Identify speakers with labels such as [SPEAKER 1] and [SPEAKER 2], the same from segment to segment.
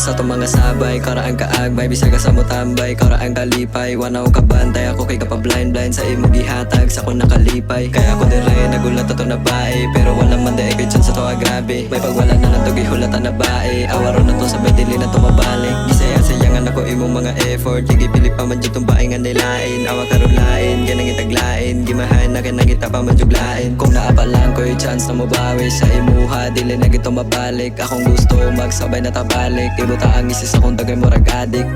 [SPEAKER 1] Sa itong mga sabay, karaan kaagbay, bisag ka sa mutambay, karaan kalipay. Wanaw ka bantay, ako kay kapablind blind sa imo gihatag, sa ko nakalipay. Kaya ako dire nagulat ato na bae, pero wala man daig kay sa to grabe. May pagwala na lang to gihulatan na bae, awaro na to sabay dili na to mabalik. Gisaya-sayangan ako imong mga effort, gipili pa man jud tong bae nga nilain. Awa karon lain, ganang itaglain, gimahan na kinagita pa man juglain. Kung naapa lang ko'y chance na mabawi sa imuha, dili na gito mabalik. Akong gusto magsabay na tabalik, ibuta ang isis akong tagay murag adik.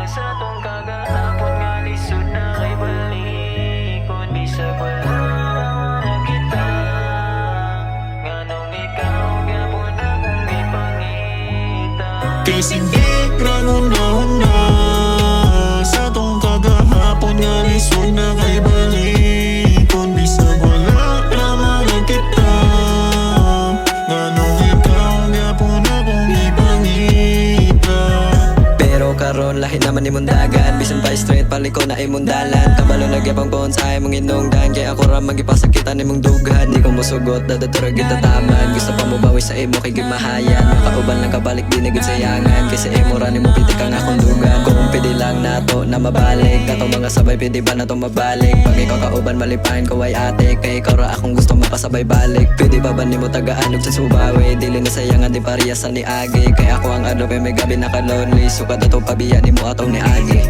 [SPEAKER 2] Sa tong kagahapon nga lisod na kay balik, kung bisag wala na kita, nganong ikaw gyapon akong gipangita.
[SPEAKER 3] Kay sige ranunahuna, sa tong kagahapon nga lisod na kay balik, kung bisag wala naman ang kita, nganong ikaw gyapon akong ipangita.
[SPEAKER 1] Pero karon lahi naman imong dagan, bisan pa straight paliko na imong dalan. Kabalo nagyapang pohon sa imong inungdan, kay ako ra magipasakitan imong dughan. Di ko mosugot, dadaturag kita taman. Gusto pa mo bawi sa imo kay gimahayan, makauban lang kabalik di na gid sayangan. Kay sa imo ra nimo pitik ang akong dugan, kung pwede lang nato na mabalik. Kato mga sabay pwede ba nato mabalik, pag ikaw kauban malipain ko ay ate. Kay ikaw ra akong gusto mapasabay balik. Pwede ba nimo tagaan og sa subawi, dili na sayangan di parehas sa ni Agi. Kay ako ang ano kay may gabi nakalonely, sukat ato pabiyan nimo atong ni Agi.